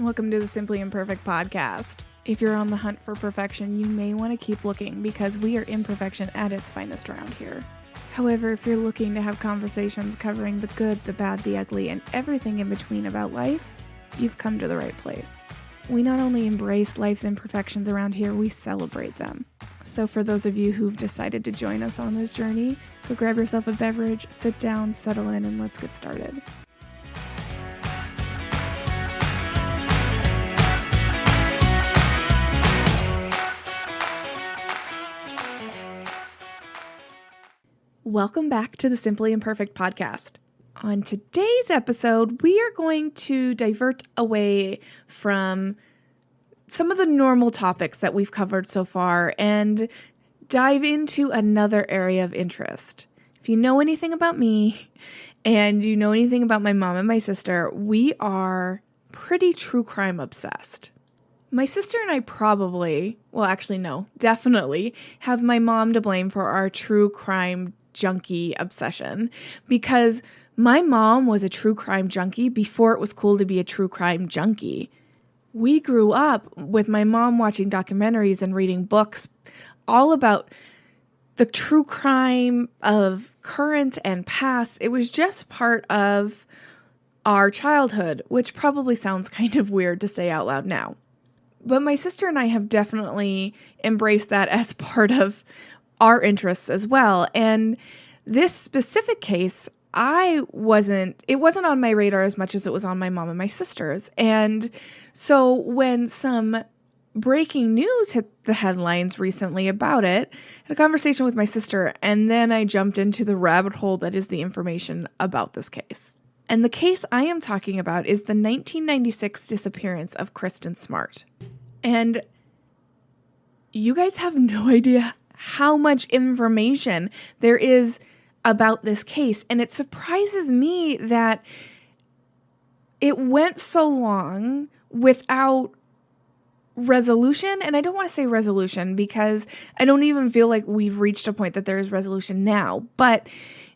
Welcome to the Simply Imperfect Podcast. If you're on the hunt for perfection, you may want to keep looking because we are imperfection at its finest around here. However, if you're looking to have conversations covering the good, the bad, the ugly, and everything in between about life, you've come to the right place. We not only embrace life's imperfections around here, we celebrate them. So for those of you who've decided to join us on this journey, go grab yourself a beverage, sit down, settle in, and let's get started. Welcome back to the Simply Imperfect Podcast. On today's episode, we are going to divert away from some of the normal topics that we've covered so far and dive into another area of interest. If you know anything about me and you know anything about my mom and my sister, we are pretty true crime obsessed. My sister and I definitely have my mom to blame for our true crime junkie obsession, because my mom was a true crime junkie before it was cool to be a true crime junkie. We grew up with my mom watching documentaries and reading books all about the true crime of current and past. It was just part of our childhood, which probably sounds kind of weird to say out loud now. But my sister and I have definitely embraced that as part of our interests as well. And this specific case, it wasn't on my radar as much as it was on my mom and my sister's. And so when some breaking news hit the headlines recently about it, I had a conversation with my sister, and then I jumped into the rabbit hole that is the information about this case. And the case I am talking about is the 1996 disappearance of Kristin Smart. And you guys have no idea how much information there is about this case. And it surprises me that it went so long without resolution. And I don't want to say resolution because I don't even feel like we've reached a point that there is resolution now, but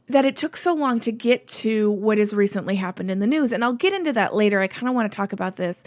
that it took so long to get to what has recently happened in the news. And I'll get into that later. I kind of want to talk about this.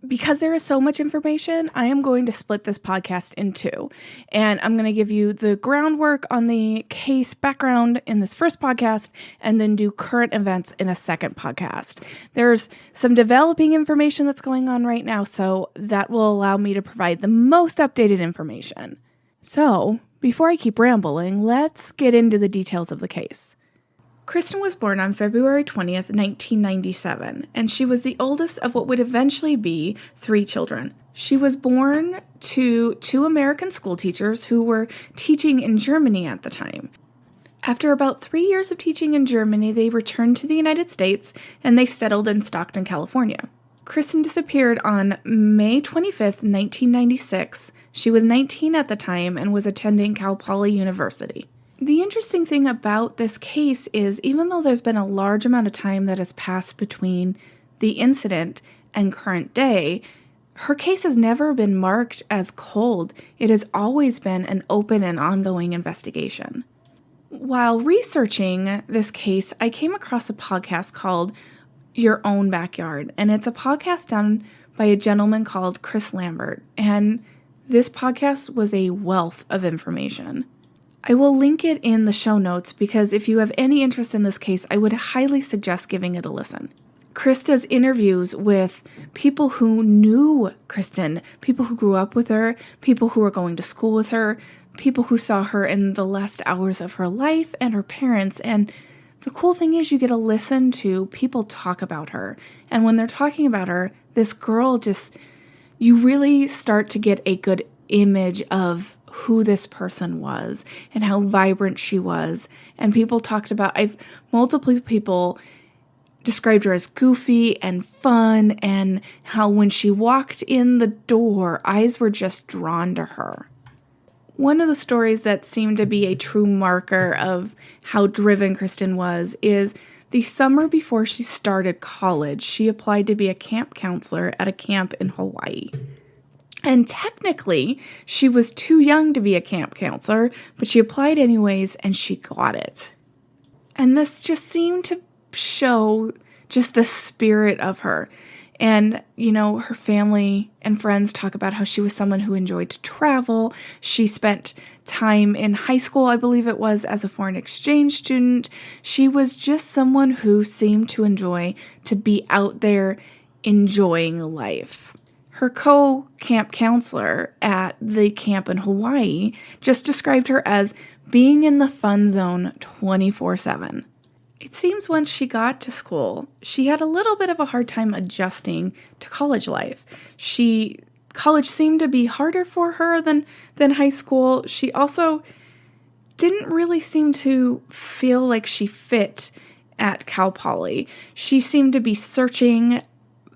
Because there is so much information, I am going to split this podcast in two. And I'm going to give you the groundwork on the case background in this first podcast, and then do current events in a second podcast. There's some developing information that's going on right now, so that will allow me to provide the most updated information. So, before I keep rambling, let's get into the details of the case. Kristin was born on February 20th, 1997, and she was the oldest of what would eventually be 3 children. She was born to 2 American school teachers who were teaching in Germany at the time. After about 3 years of teaching in Germany, they returned to the United States and they settled in Stockton, California. Kristin disappeared on May 25th, 1996. She was 19 at the time and was attending Cal Poly University. The interesting thing about this case is, even though there's been a large amount of time that has passed between the incident and current day, her case has never been marked as cold. It has always been an open and ongoing investigation. While researching this case, I came across a podcast called Your Own Backyard, and it's a podcast done by a gentleman called Chris Lambert, and this podcast was a wealth of information. I will link it in the show notes because if you have any interest in this case, I would highly suggest giving it a listen. Chris does interviews with people who knew Kristin, people who grew up with her, people who were going to school with her, people who saw her in the last hours of her life, and her parents. And the cool thing is you get to listen to people talk about her. And when they're talking about her, this girl you really start to get a good image of who this person was and how vibrant she was. And people talked about, multiple people described her as goofy and fun, and how when she walked in the door, eyes were just drawn to her. One of the stories that seemed to be a true marker of how driven Kristin was is the summer before she started college, she applied to be a camp counselor at a camp in Hawaii. And technically, she was too young to be a camp counselor, but she applied anyways, and she got it. And this just seemed to show just the spirit of her. And, her family and friends talk about how she was someone who enjoyed to travel. She spent time in high school, I believe it was, as a foreign exchange student. She was just someone who seemed to enjoy to be out there enjoying life. Her co-camp counselor at the camp in Hawaii just described her as being in the fun zone 24/7. It seems once she got to school, she had a little bit of a hard time adjusting to college life. College seemed to be harder for her than high school. She also didn't really seem to feel like she fit at Cal Poly. She seemed to be searching,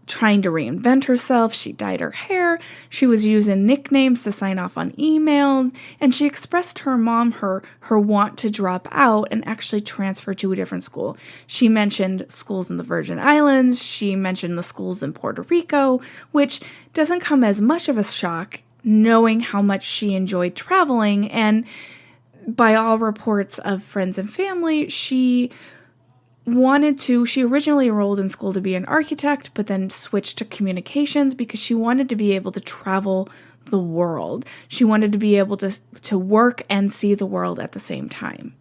trying to reinvent herself. She dyed her hair. She was using nicknames to sign off on emails. And she expressed to her mom her want to drop out and actually transfer to a different school. She mentioned schools in the Virgin Islands. She mentioned the schools in Puerto Rico, which doesn't come as much of a shock knowing how much she enjoyed traveling. And by all reports of friends and family, she originally enrolled in school to be an architect, but then switched to communications because she wanted to be able to travel the world. She wanted to be able to work and see the world at the same time.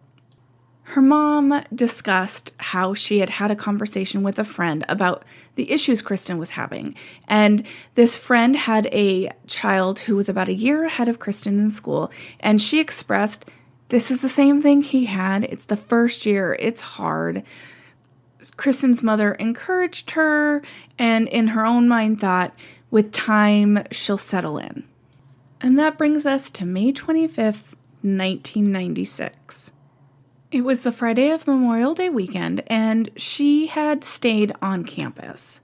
Her mom discussed how she had a conversation with a friend about the issues Kristin was having. And this friend had a child who was about a year ahead of Kristin in school, and she expressed, this is the same thing he had. It's the first year. It's hard. Kristin's mother encouraged her and in her own mind thought, with time, she'll settle in. And that brings us to May 25th, 1996. It was the Friday of Memorial Day weekend, and she had stayed on campus.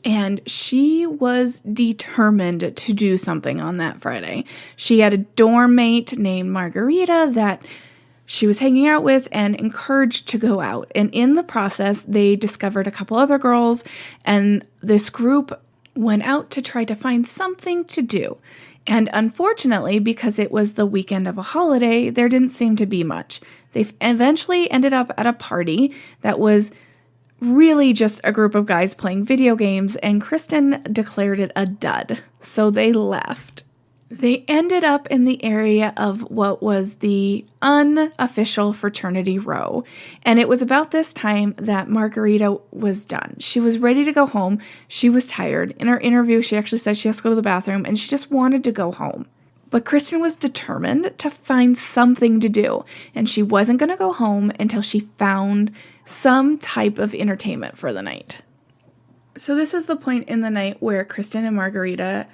And she was determined to do something on that Friday. She had a dorm mate named Margarita that she was hanging out with and encouraged to go out. And in the process, they discovered a couple other girls, and this group went out to try to find something to do. And unfortunately, because it was the weekend of a holiday, there didn't seem to be much. They eventually ended up at a party that was really just a group of guys playing video games, and Kristin declared it a dud. So they left. They ended up in the area of what was the unofficial fraternity row. And it was about this time that Margarita was done. She was ready to go home. She was tired. In her interview, she actually said she has to go to the bathroom and she just wanted to go home. But Kristin was determined to find something to do. And she wasn't going to go home until she found some type of entertainment for the night. So this is the point in the night where Kristin and Margarita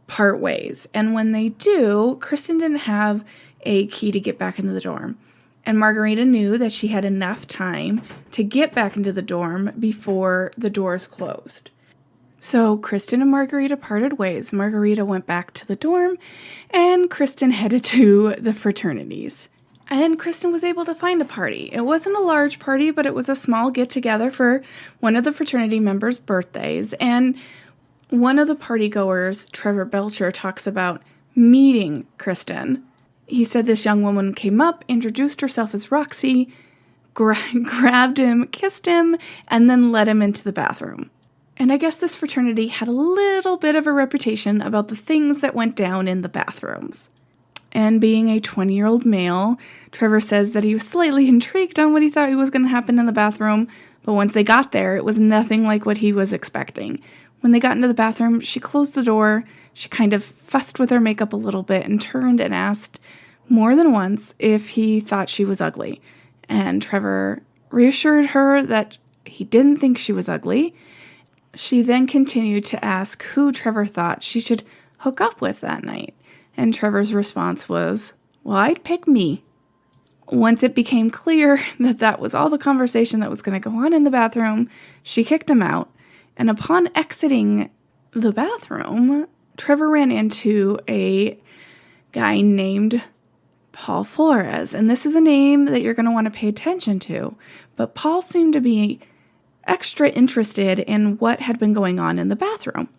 part ways. And when they do, Kristin didn't have a key to get back into the dorm. And Margarita knew that she had enough time to get back into the dorm before the doors closed. So Kristin and Margarita parted ways. Margarita went back to the dorm, and Kristin headed to the fraternities. And Kristin was able to find a party. It wasn't a large party, but it was a small get-together for one of the fraternity members' birthdays. And one of the partygoers, Trevor Belcher, talks about meeting Kristin. He said this young woman came up, introduced herself as Roxy, grabbed him, kissed him, and then led him into the bathroom. And I guess this fraternity had a little bit of a reputation about the things that went down in the bathrooms. And being a 20-year-old male, Trevor says that he was slightly intrigued on what he thought was going to happen in the bathroom, but once they got there, it was nothing like what he was expecting. When they got into the bathroom, she closed the door, she kind of fussed with her makeup a little bit and turned and asked more than once if he thought she was ugly. And Trevor reassured her that he didn't think she was ugly. She then continued to ask who Trevor thought she should hook up with that night. And Trevor's response was, well, I'd pick me. Once it became clear that that was all the conversation that was going to go on in the bathroom, she kicked him out. And upon exiting the bathroom, Trevor ran into a guy named Paul Flores. And this is a name that you're going to want to pay attention to. But Paul seemed to be extra interested in what had been going on in the bathroom.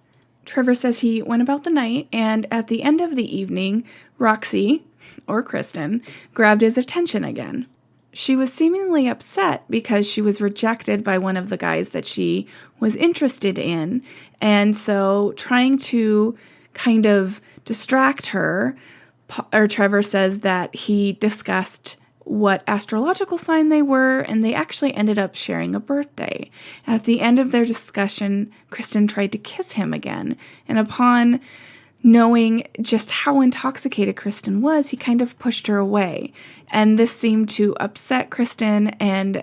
Trevor says he went about the night, and at the end of the evening, Roxy, or Kristin, grabbed his attention again. She was seemingly upset because she was rejected by one of the guys that she was interested in. And so trying to kind of distract her, Trevor says that he discussed what astrological sign they were, and they actually ended up sharing a birthday. At the end of their discussion, Kristin tried to kiss him again, and upon knowing just how intoxicated Kristin was, he kind of pushed her away. And this seemed to upset Kristin and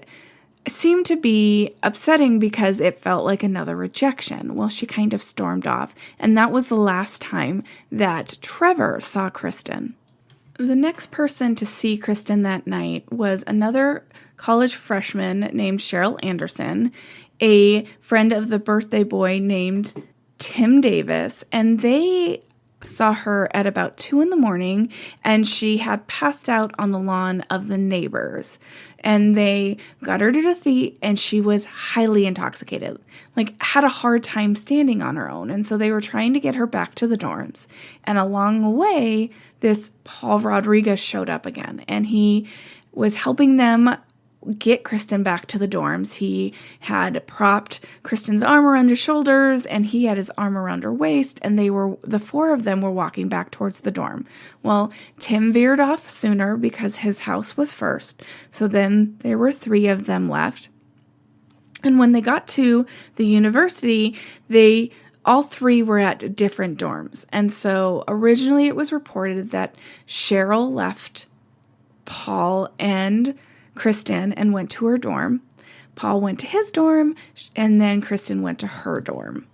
seemed to be upsetting because it felt like another rejection. Well, she kind of stormed off, and that was the last time that Trevor saw Kristin. The next person to see Kristin that night was another college freshman named Cheryl Anderson, a friend of the birthday boy named Tim Davis, and they saw her at about 2 a.m, and she had passed out on the lawn of the neighbors. And they got her to her feet, and she was highly intoxicated, had a hard time standing on her own. And so they were trying to get her back to the dorms. And along the way, this Paul Rodriguez showed up again, and he was helping them get Kristin back to the dorms. He had propped Kristin's arm around his shoulders, and he had his arm around her waist, and the four of them were walking back towards the dorm. Well, Tim veered off sooner because his house was first, so then there were 3 of them left. And when they got to the university, all 3 were at different dorms. And so originally it was reported that Cheryl left Paul and Kristin and went to her dorm. Paul went to his dorm, and then Kristin went to her dorm.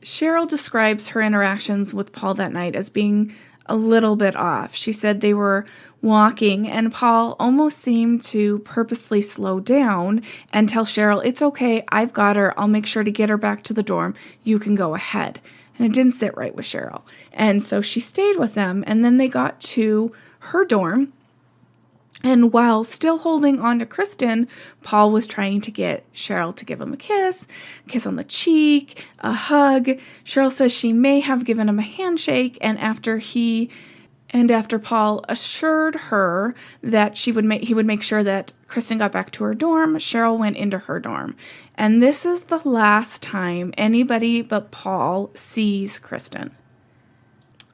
Cheryl describes her interactions with Paul that night as being a little bit off. She said they were walking, and Paul almost seemed to purposely slow down and tell Cheryl, "It's okay, I've got her, I'll make sure to get her back to the dorm, you can go ahead." And it didn't sit right with Cheryl. And so she stayed with them, and then they got to her dorm. And while still holding on to Kristin, Paul was trying to get Cheryl to give him a kiss on the cheek, a hug. Cheryl says she may have given him a handshake, and after Paul assured her that he would make sure that Kristin got back to her dorm, Cheryl went into her dorm. And this is the last time anybody but Paul sees Kristin.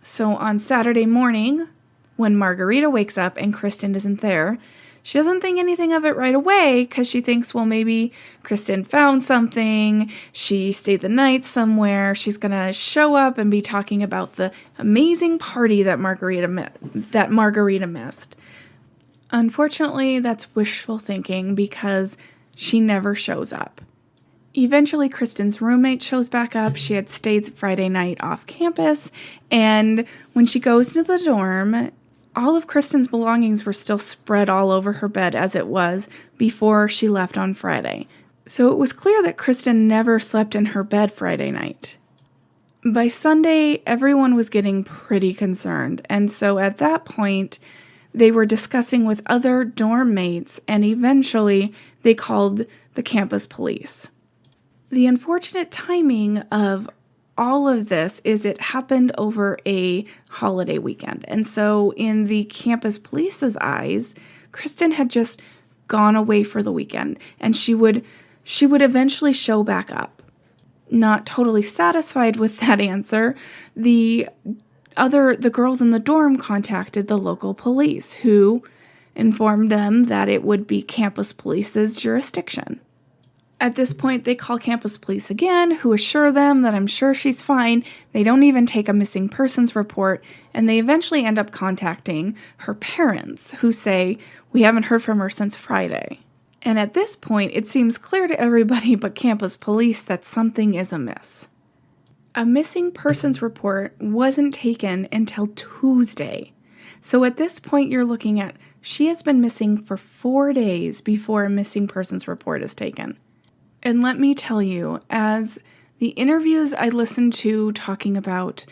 So on Saturday morning, when Margarita wakes up and Kristin isn't there, she doesn't think anything of it right away because she thinks, well, maybe Kristin found something. She stayed the night somewhere. She's going to show up and be talking about the amazing party that Margarita missed. Unfortunately, that's wishful thinking because she never shows up. Eventually, Kristin's roommate shows back up. She had stayed Friday night off campus, and when she goes to the dorm, all of Kristin's belongings were still spread all over her bed as it was before she left on Friday. So it was clear that Kristin never slept in her bed Friday night. By Sunday, everyone was getting pretty concerned, and so at that point, they were discussing with other dorm mates, and eventually they called the campus police. The unfortunate timing of all of this is it happened over a holiday weekend. And so in the campus police's eyes, Kristin had just gone away for the weekend, and she would eventually show back up. Not totally satisfied with that answer, the girls in the dorm contacted the local police, who informed them that it would be campus police's jurisdiction. At this point, they call campus police again, who assure them that I'm sure she's fine. They don't even take a missing persons report, and they eventually end up contacting her parents, who say, "We haven't heard from her since Friday." And at this point, it seems clear to everybody but campus police that something is amiss. A missing persons report wasn't taken until Tuesday. So at this point, you're looking at she has been missing for 4 days before a missing persons report is taken. And let me tell you, as the interviews I listened to talking about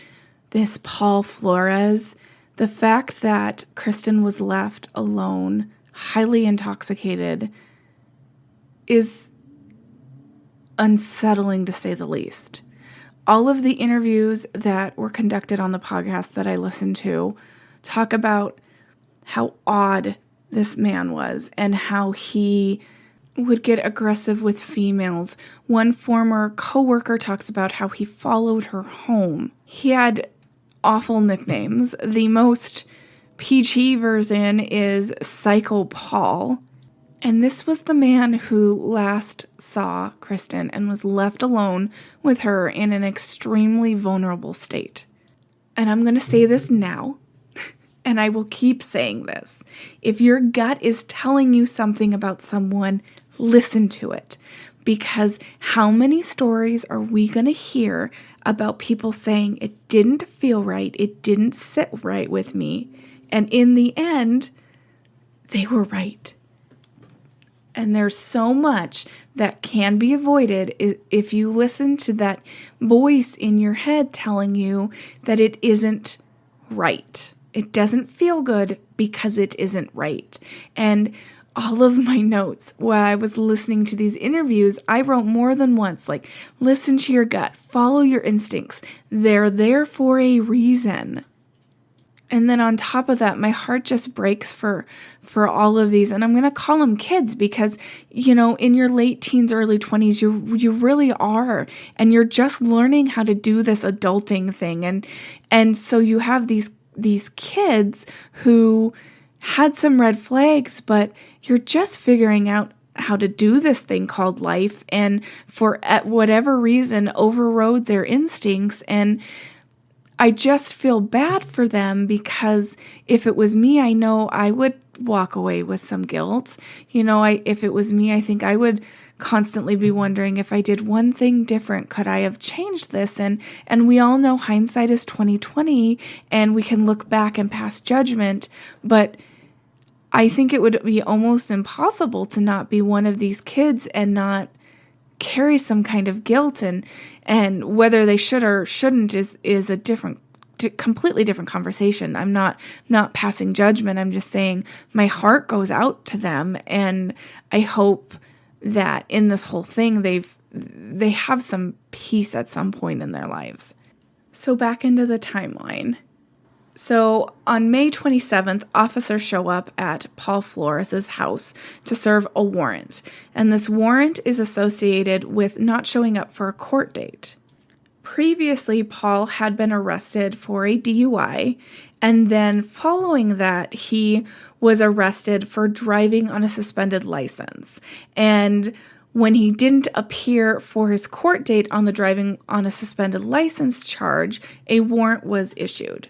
this Paul Flores, the fact that Kristin was left alone, highly intoxicated, is unsettling to say the least. All of the interviews that were conducted on the podcast that I listened to talk about how odd this man was and how he would get aggressive with females. One former coworker talks about how he followed her home. He had awful nicknames. The most PG version is Psycho Paul. And this was the man who last saw Kristin and was left alone with her in an extremely vulnerable state. And I'm going to say this now, and I will keep saying this. If your gut is telling you something about someone, listen to it. Because how many stories are we going to hear about people saying it didn't feel right, it didn't sit right with me, and in the end, they were right. And there's so much that can be avoided if you listen to that voice in your head telling you that it isn't right. It doesn't feel good because it isn't right. And all of my notes while I was listening to these interviews, I wrote more than once, like, listen to your gut, follow your instincts. They're there for a reason. And then on top of that, my heart just breaks for all of these. And I'm going to call them kids because, in your late teens, early 20s, you really are. And you're just learning how to do this adulting thing. And so you have these kids who had some red flags, but you're just figuring out how to do this thing called life. And for at whatever reason, overrode their instincts. And I just feel bad for them because if it was me, I know I would walk away with some guilt. If it was me, I think I would constantly be wondering if I did one thing different, could I have changed this? And we all know hindsight is 20/20 and we can look back and pass judgment, but I think it would be almost impossible to not be one of these kids and not carry some kind of guilt, and whether they should or shouldn't is a completely different conversation. I'm not passing judgment. I'm just saying my heart goes out to them, and I hope that in this whole thing they have some peace at some point in their lives. So back into the timeline. So on May 27th, officers show up at Paul Flores' house to serve a warrant. And this warrant is associated with not showing up for a court date. Previously, Paul had been arrested for a DUI. And then following that, he was arrested for driving on a suspended license. And when he didn't appear for his court date on the driving on a suspended license charge, a warrant was issued.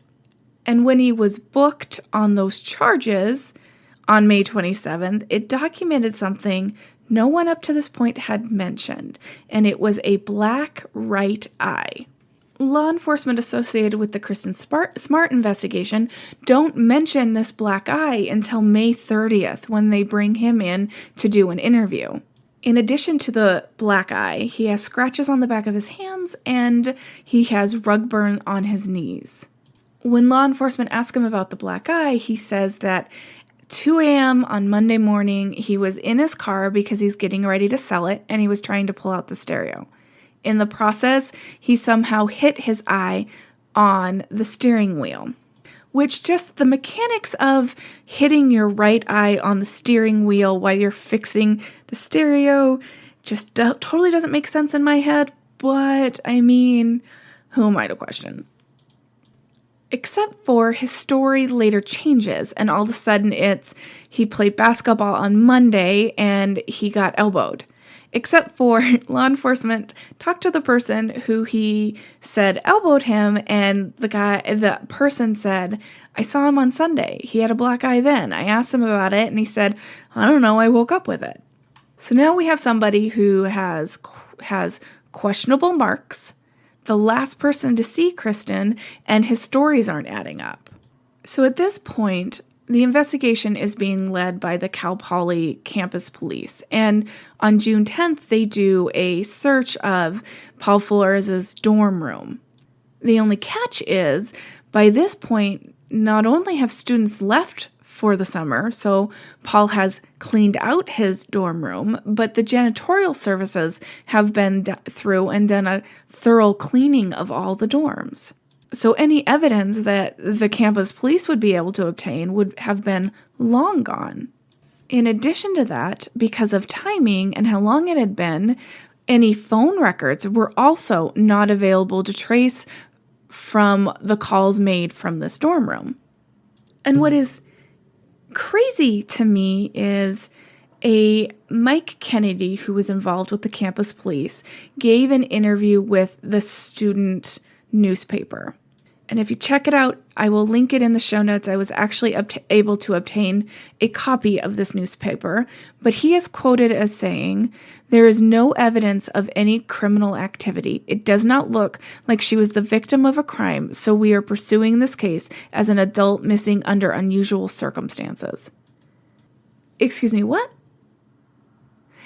And when he was booked on those charges on May 27th, it documented something no one up to this point had mentioned, and it was a black right eye. Law enforcement associated with the Kristin Smart investigation don't mention this black eye until May 30th when they bring him in to do an interview. In addition to the black eye, he has scratches on the back of his hands and he has rug burn on his knees. When law enforcement ask him about the black eye, he says that 2 a.m. on Monday morning, he was in his car because he's getting ready to sell it, and he was trying to pull out the stereo. In the process, he somehow hit his eye on the steering wheel, which just the mechanics of hitting your right eye on the steering wheel while you're fixing the stereo just totally doesn't make sense in my head, but I mean, who am I to question? Except for his story later changes, and all of a sudden it's he played basketball on Monday and he got elbowed. Except for law enforcement talked to the person who he said elbowed him, and the person said, I saw him on Sunday. He had a black eye then. I asked him about it and he said, I don't know, I woke up with it. So now we have somebody who has questionable marks, the last person to see Kristin, and his stories aren't adding up. So at this point, the investigation is being led by the Cal Poly campus police. And on June 10th, they do a search of Paul Flores' dorm room. The only catch is, by this point, not only have students left for the summer, so Paul has cleaned out his dorm room, but the janitorial services have been through and done a thorough cleaning of all the dorms. So any evidence that the campus police would be able to obtain would have been long gone. In addition to that, because of timing and how long it had been, any phone records were also not available to trace from the calls made from this dorm room. And what is crazy to me is a Mike Kennedy, who was involved with the campus police, gave an interview with the student newspaper. And if you check it out, I will link it in the show notes. I was actually able to obtain a copy of this newspaper, but he is quoted as saying, "There is no evidence of any criminal activity. It does not look like she was the victim of a crime, so we are pursuing this case as an adult missing under unusual circumstances." Excuse me, what?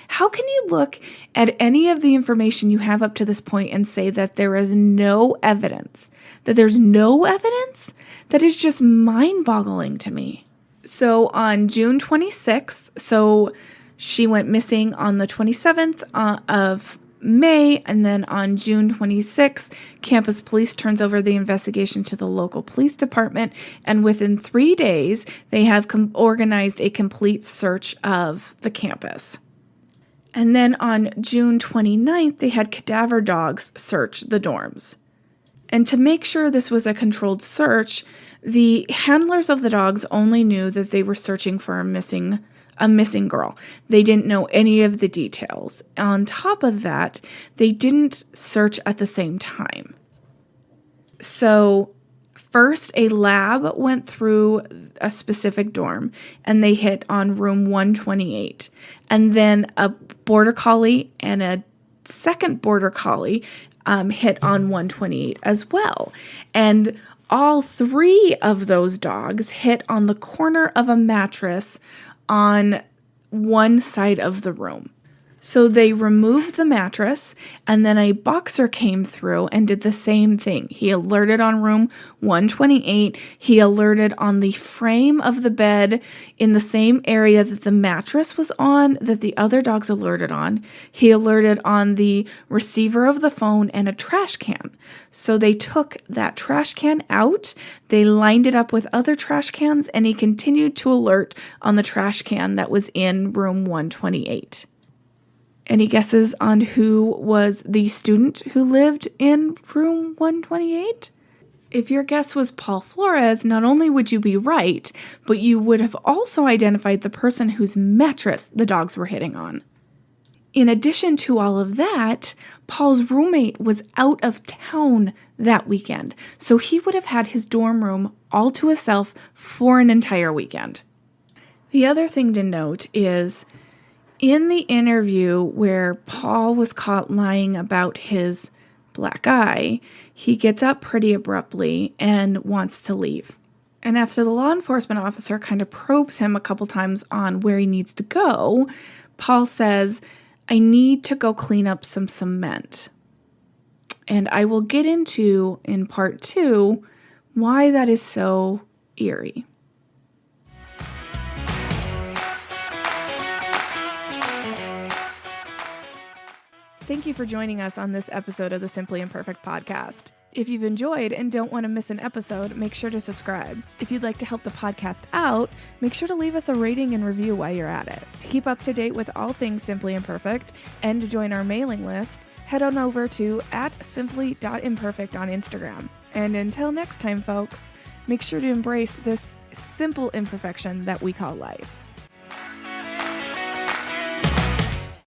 How can you look at any of the information you have up to this point and say that there is no evidence? That there's no evidence? That is just mind-boggling to me. So on June 26th, so she went missing on the 27th of May, and then on June 26th, campus police turns over the investigation to the local police department, and within 3 days, they have organized a complete search of the campus. And then on June 29th, they had cadaver dogs search the dorms. And to make sure this was a controlled search, the handlers of the dogs only knew that they were searching for a missing girl. They didn't know any of the details. On top of that, they didn't search at the same time. So first, a lab went through a specific dorm, and they hit on room 128. And then a border collie and a second border collie hit on 128 as well. And all three of those dogs hit on the corner of a mattress on one side of the room. So they removed the mattress, and then a boxer came through and did the same thing. He alerted on room 128. He alerted on the frame of the bed in the same area that the mattress was on, that the other dogs alerted on. He alerted on the receiver of the phone and a trash can. So they took that trash can out, they lined it up with other trash cans, and he continued to alert on the trash can that was in room 128. Any guesses on who was the student who lived in room 128? If your guess was Paul Flores, not only would you be right, but you would have also identified the person whose mattress the dogs were hitting on. In addition to all of that, Paul's roommate was out of town that weekend, so he would have had his dorm room all to himself for an entire weekend. The other thing to note is, in the interview where Paul was caught lying about his black eye, he gets up pretty abruptly and wants to leave. And after the law enforcement officer kind of probes him a couple times on where he needs to go, Paul says, "I need to go clean up some cement." And I will get into, in part 2, why that is so eerie. Thank you for joining us on this episode of the Simply Imperfect Podcast. If you've enjoyed and don't want to miss an episode, make sure to subscribe. If you'd like to help the podcast out, make sure to leave us a rating and review while you're at it. To keep up to date with all things Simply Imperfect and to join our mailing list, head on over to @simply.imperfect on Instagram. And until next time, folks, make sure to embrace this simple imperfection that we call life.